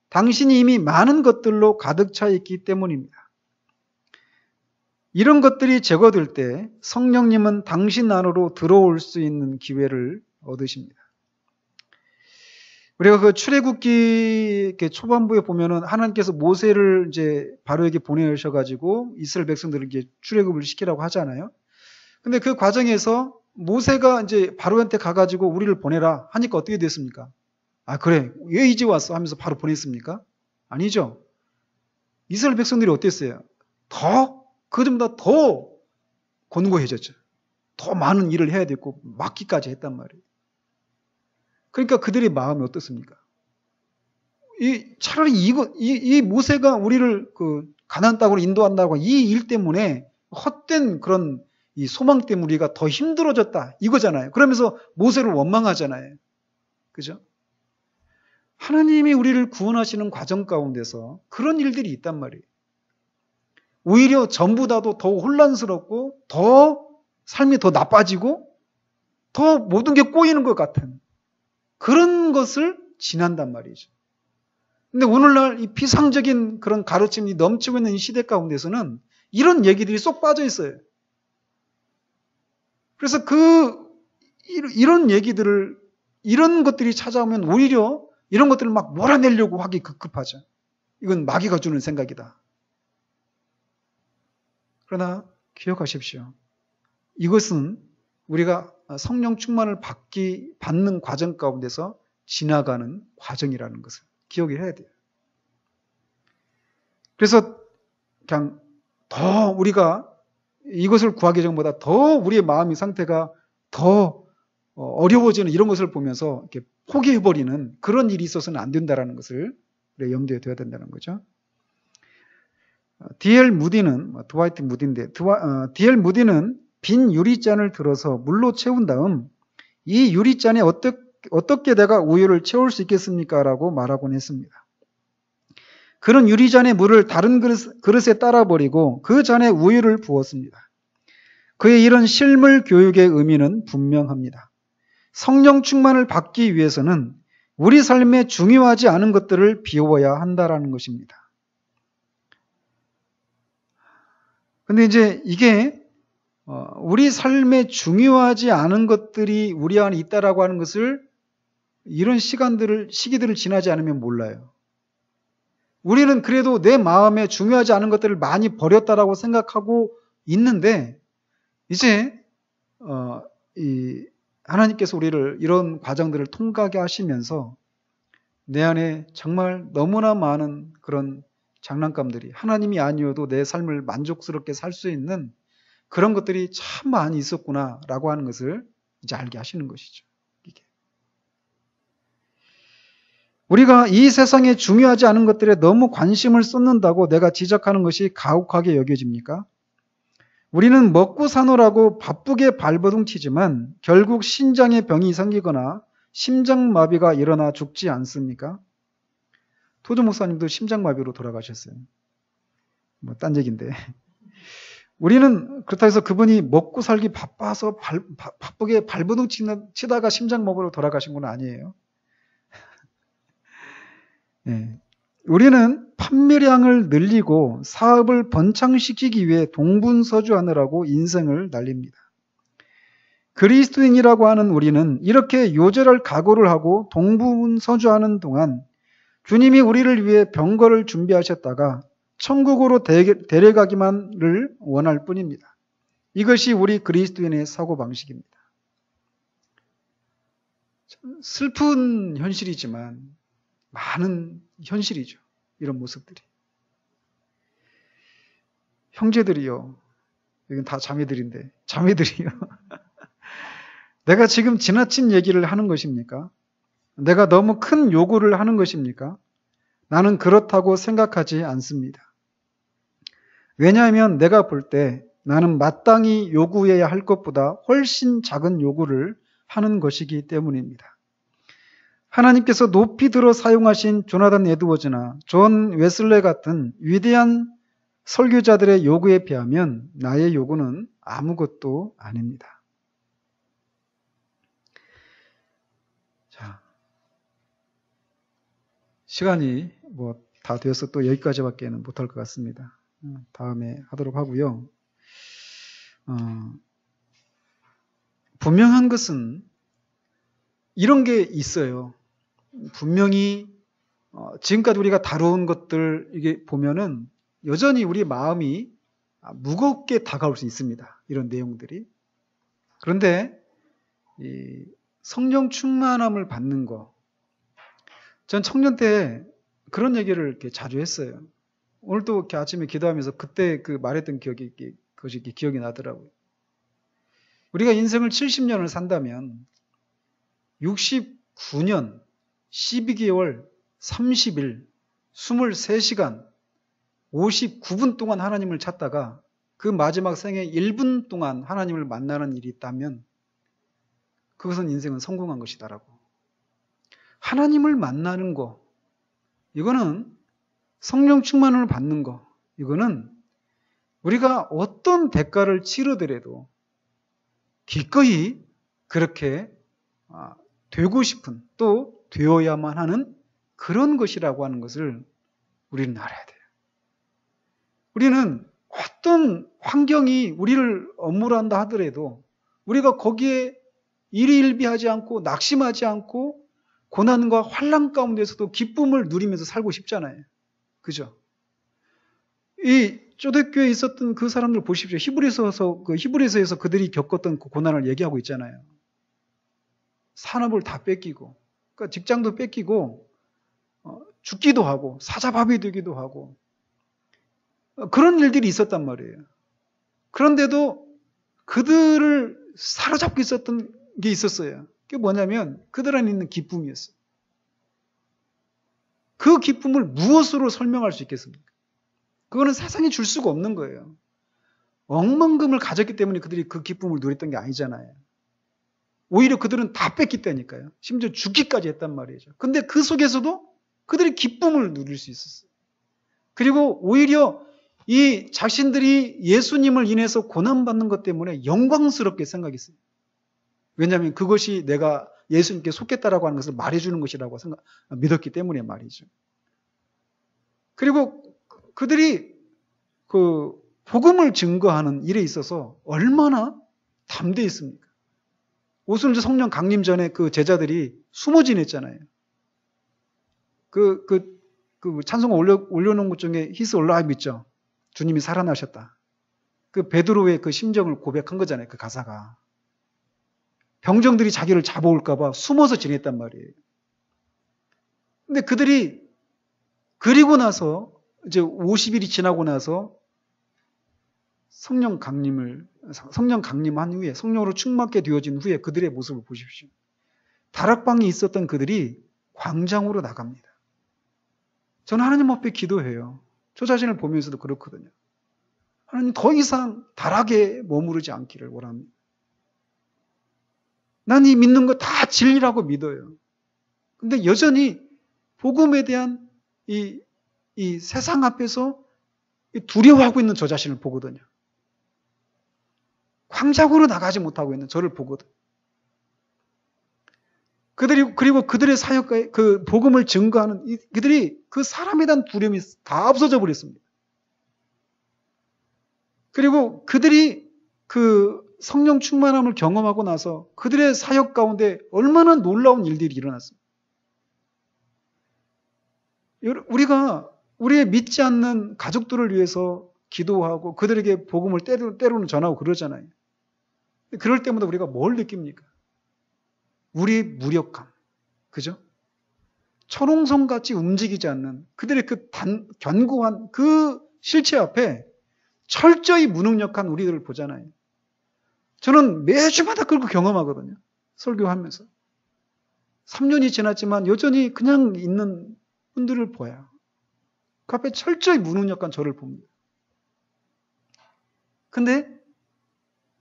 당신이 이미 많은 것들로 가득 차 있기 때문입니다. 이런 것들이 제거될 때 성령님은 당신 안으로 들어올 수 있는 기회를 얻으십니다. 우리가 그 출애굽기 초반부에 보면은 하나님께서 모세를 이제 바로에게 보내셔가지고 이스라엘 백성들을 이렇게 출애굽을 시키라고 하잖아요. 근데 그 과정에서 모세가 이제 바로한테 가가지고 우리를 보내라 하니까 어떻게 됐습니까? 아, 그래. 왜 이제 왔어? 하면서 바로 보냈습니까? 아니죠. 이스라엘 백성들이 어땠어요? 그전보다 더 곤고해졌죠. 더 많은 일을 해야 됐고, 막기까지 했단 말이에요. 그러니까 그들의 마음이 어떻습니까? 차라리 이 모세가 우리를 가나안 땅으로 인도한다고 이 일 때문에 헛된 그런 이 소망 때문에 우리가 더 힘들어졌다. 이거잖아요. 그러면서 모세를 원망하잖아요. 그죠? 하나님이 우리를 구원하시는 과정 가운데서 그런 일들이 있단 말이에요. 오히려 전보다도 더 혼란스럽고 더 삶이 더 나빠지고 더 모든 게 꼬이는 것 같은 그런 것을 지난단 말이죠. 근데 오늘날 이 피상적인 그런 가르침이 넘치고 있는 이 시대 가운데서는 이런 얘기들이 쏙 빠져 있어요. 그래서 이런 얘기들을, 이런 것들이 찾아오면 오히려 이런 것들을 막 몰아내려고 하기 급급하죠. 이건 마귀가 주는 생각이다. 그러나 기억하십시오. 이것은 우리가 성령 충만을 받는 과정 가운데서 지나가는 과정이라는 것을 기억해야 돼요. 그래서 그냥 더 우리가 이것을 구하기 전보다 더 우리의 마음의 상태가 더 어려워지는 이런 것을 보면서 이렇게 포기해버리는 그런 일이 있어서는 안 된다는 것을 염두에 둬야 된다는 거죠. D.L. 무디는, 드와이트 무디인데, D.L. 무디는 빈 유리잔을 들어서 물로 채운 다음 이 유리잔에 어떻게 내가 우유를 채울 수 있겠습니까? 라고 말하곤 했습니다. 그런 유리잔의 물을 다른 그릇에 따라버리고 그 잔에 우유를 부었습니다. 그의 이런 실물 교육의 의미는 분명합니다. 성령 충만을 받기 위해서는 우리 삶에 중요하지 않은 것들을 비워야 한다라는 것입니다. 근데 이제 이게 우리 삶에 중요하지 않은 것들이 우리 안에 있다라고 하는 것을 이런 시기들을 지나지 않으면 몰라요. 우리는 그래도 내 마음에 중요하지 않은 것들을 많이 버렸다라고 생각하고 있는데 이제 하나님께서 우리를 이런 과정들을 통과하게 하시면서 내 안에 정말 너무나 많은 그런 장난감들이 하나님이 아니어도 내 삶을 만족스럽게 살 수 있는 그런 것들이 참 많이 있었구나라고 하는 것을 이제 알게 하시는 것이죠. 이게. 우리가 이 세상에 중요하지 않은 것들에 너무 관심을 쏟는다고 내가 지적하는 것이 가혹하게 여겨집니까? 우리는 먹고 사노라고 바쁘게 발버둥 치지만 결국 신장에 병이 생기거나 심장마비가 일어나 죽지 않습니까? 토조 목사님도 심장마비로 돌아가셨어요. 딴 얘기인데. 우리는 그렇다 해서 그분이 먹고 살기 바빠서 바쁘게 발버둥 치다가 심장마비로 돌아가신 건 아니에요. 네. 우리는 판매량을 늘리고 사업을 번창시키기 위해 동분서주하느라고 인생을 날립니다. 그리스도인이라고 하는 우리는 이렇게 요절할 각오를 하고 동분서주하는 동안 주님이 우리를 위해 병거를 준비하셨다가 천국으로 데려가기만을 원할 뿐입니다. 이것이 우리 그리스도인의 사고방식입니다. 슬픈 현실이지만 많은 현실이죠. 이런 모습들이. 형제들이요. 여긴 다 자매들인데 자매들이요. 내가 지금 지나친 얘기를 하는 것입니까? 내가 너무 큰 요구를 하는 것입니까? 나는 그렇다고 생각하지 않습니다. 왜냐하면 내가 볼 때 나는 마땅히 요구해야 할 것보다 훨씬 작은 요구를 하는 것이기 때문입니다. 하나님께서 높이 들어 사용하신 조나단 에드워즈나 존 웨슬레 같은 위대한 설교자들의 요구에 비하면 나의 요구는 아무것도 아닙니다. 자, 시간이 다 되어서 또 여기까지밖에는 못할 것 같습니다. 다음에 하도록 하고요. 분명한 것은 이런 게 있어요. 분명히 지금까지 우리가 다룬 것들 이게 보면은 여전히 우리 마음이 무겁게 다가올 수 있습니다. 이런 내용들이. 그런데 이 성령 충만함을 받는 거, 전 청년 때 그런 얘기를 이렇게 자주 했어요. 오늘도 이렇게 아침에 기도하면서 그때 그 말했던 그것이 기억이 나더라고요. 우리가 인생을 70년을 산다면 69년, 12개월, 30일, 23시간, 59분 동안 하나님을 찾다가 그 마지막 생애 1분 동안 하나님을 만나는 일이 있다면 그것은 인생은 성공한 것이다라고. 하나님을 만나는 거, 이거는 성령 충만을 받는 거, 이거는 우리가 어떤 대가를 치르더라도 기꺼이 그렇게 되고 싶은, 또 되어야만 하는 그런 것이라고 하는 것을 우리는 알아야 돼요. 우리는 어떤 환경이 우리를 억울한다 하더라도 우리가 거기에 일희일비하지 않고 낙심하지 않고 고난과 환난 가운데서도 기쁨을 누리면서 살고 싶잖아요. 그죠? 이 초대교회에 있었던 그 사람들 보십시오. 히브리서에서 그들이 겪었던 그 고난을 얘기하고 있잖아요. 산업을 다 뺏기고, 그러니까 직장도 뺏기고, 죽기도 하고, 사자밥이 되기도 하고, 그런 일들이 있었단 말이에요. 그런데도 그들을 사로잡고 있었던 게 있었어요. 그게 뭐냐면 그들 안에 있는 기쁨이었어요. 그 기쁨을 무엇으로 설명할 수 있겠습니까? 그거는 세상에 줄 수가 없는 거예요. 억만금을 가졌기 때문에 그들이 그 기쁨을 누렸던 게 아니잖아요. 오히려 그들은 다 뺐기 때니까요. 심지어 죽기까지 했단 말이죠. 근데 그 속에서도 그들이 기쁨을 누릴 수 있었어요. 그리고 오히려 이 자신들이 예수님을 인해서 고난받는 것 때문에 영광스럽게 생각했어요. 왜냐하면 그것이 내가 예수님께 속겠다라고 하는 것을 말해주는 것이라고 믿었기 때문에 말이죠. 그리고 그들이 그 복음을 증거하는 일에 있어서 얼마나 담대했습니까? 오순절 성령 강림 전에 그 제자들이 숨어 지냈잖아요. 그 찬송가 올려놓은 것 중에 He's alive 있죠. 주님이 살아나셨다. 그 베드로의 그 심정을 고백한 거잖아요. 그 가사가. 병정들이 자기를 잡아올까봐 숨어서 지냈단 말이에요. 근데 그들이 그리고 나서 이제 50일이 지나고 나서 성령 강림한 후에, 성령으로 충만케 되어진 후에 그들의 모습을 보십시오. 다락방에 있었던 그들이 광장으로 나갑니다. 저는 하나님 앞에 기도해요. 저 자신을 보면서도 그렇거든요. 하나님 더 이상 다락에 머무르지 않기를 원합니다. 난 이 믿는 거 다 진리라고 믿어요. 근데 여전히 복음에 대한 이 세상 앞에서 두려워하고 있는 저 자신을 보거든요. 광장으로 나가지 못하고 있는 저를 보거든. 그리고 그들의 사역과 그 복음을 증거하는 그들이 그 사람에 대한 두려움이 다 없어져 버렸습니다. 그리고 그들이 그 성령 충만함을 경험하고 나서 그들의 사역 가운데 얼마나 놀라운 일들이 일어났습니다. 우리가 우리의 믿지 않는 가족들을 위해서 기도하고 그들에게 복음을 때로는 전하고 그러잖아요. 그럴 때마다 우리가 뭘 느낍니까? 우리의 무력함. 그죠? 철옹성같이 움직이지 않는 그들의 그 견고한 그 실체 앞에 철저히 무능력한 우리들을 보잖아요. 저는 매주마다 그걸 경험하거든요. 설교하면서. 3년이 지났지만 여전히 그냥 있는 분들을 보여요. 그 앞에 철저히 무능력한 저를 봅니다. 근데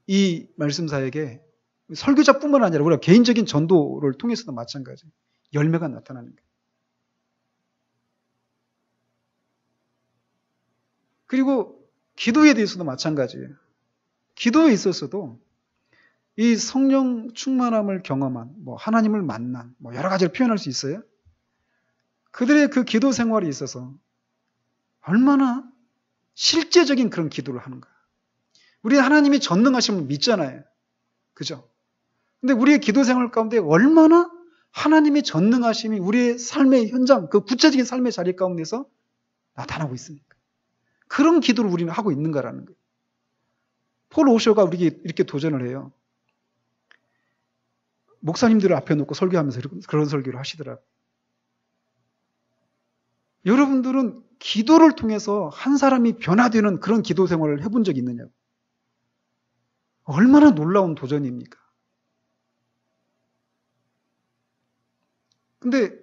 이 말씀사에게 설교자뿐만 아니라 우리가 개인적인 전도를 통해서도 마찬가지예요. 열매가 나타나는 거예요. 그리고 기도에 대해서도 마찬가지예요. 기도에 있어서도 이 성령 충만함을 경험한, 하나님을 만난, 여러 가지를 표현할 수 있어요. 그들의 그 기도 생활에 있어서 얼마나 실제적인 그런 기도를 하는가. 우리 하나님이 전능하심을 믿잖아요. 그죠? 근데 우리의 기도 생활 가운데 얼마나 하나님의 전능하심이 우리의 삶의 현장, 그 구체적인 삶의 자리 가운데서 나타나고 있습니까? 그런 기도를 우리는 하고 있는가라는 거예요. 폴 오쇼가 우리에게 이렇게 도전을 해요. 목사님들을 앞에 놓고 설교하면서 그런 설교를 하시더라고요. 여러분들은 기도를 통해서 한 사람이 변화되는 그런 기도 생활을 해본 적이 있느냐고. 얼마나 놀라운 도전입니까? 근데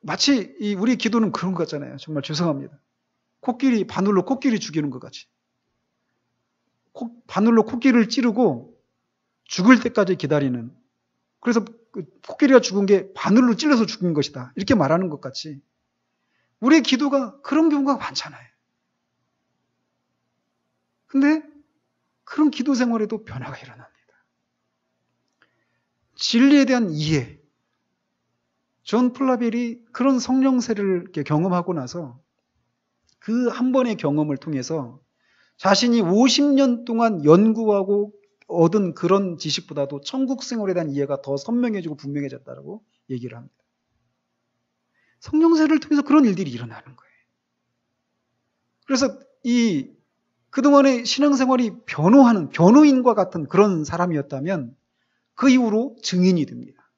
마치 우리 기도는 그런 것 같잖아요. 정말 죄송합니다. 바늘로 코끼리 죽이는 것 같이. 바늘로 코끼리를 찌르고 죽을 때까지 기다리는. 그래서 코끼리가 죽은 게 바늘로 찔러서 죽은 것이다. 이렇게 말하는 것 같이. 우리의 기도가 그런 경우가 많잖아요. 근데 그런 기도 생활에도 변화가 일어납니다. 진리에 대한 이해. 존 플라벨이 그런 성령 세례를 이렇게 경험하고 나서 그 한 번의 경험을 통해서 자신이 50년 동안 연구하고 얻은 그런 지식보다도 천국 생활에 대한 이해가 더 선명해지고 분명해졌다고 얘기를 합니다. 성령 세례를 통해서 그런 일들이 일어나는 거예요. 그래서 그동안의 신앙생활이 변호인과 같은 그런 사람이었다면 그 이후로 증인이 됩니다.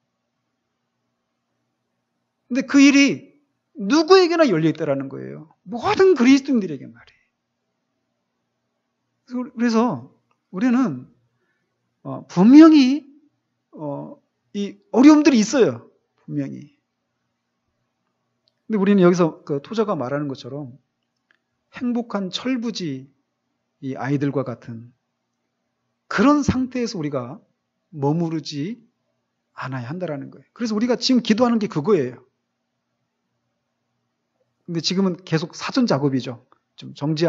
근데 그 일이 누구에게나 열려있다라는 거예요. 모든 그리스도인들에게 말이에요. 그래서 우리는 분명히 이 어려움들이 있어요. 분명히. 근데 우리는 여기서 그 토저가 말하는 것처럼 행복한 철부지 이 아이들과 같은 그런 상태에서 우리가 머무르지 않아야 한다라는 거예요. 그래서 우리가 지금 기도하는 게 그거예요. 근데 지금은 계속 사전 작업이죠. 좀 정지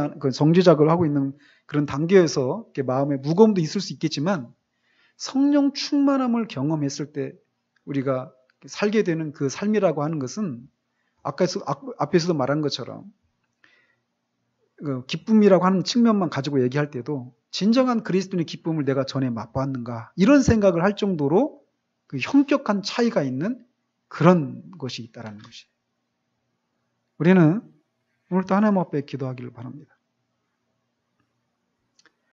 작업을 하고 있는 그런 단계에서 마음의 무거움도 있을 수 있겠지만 성령 충만함을 경험했을 때 우리가 살게 되는 그 삶이라고 하는 것은 앞에서도 말한 것처럼 기쁨이라고 하는 측면만 가지고 얘기할 때도 진정한 그리스도인의 기쁨을 내가 전에 맛봤는가 이런 생각을 할 정도로 그 현격한 차이가 있는 그런 것이 있다는 것이. 우리는 오늘도 하나님 앞에 기도하기를 바랍니다.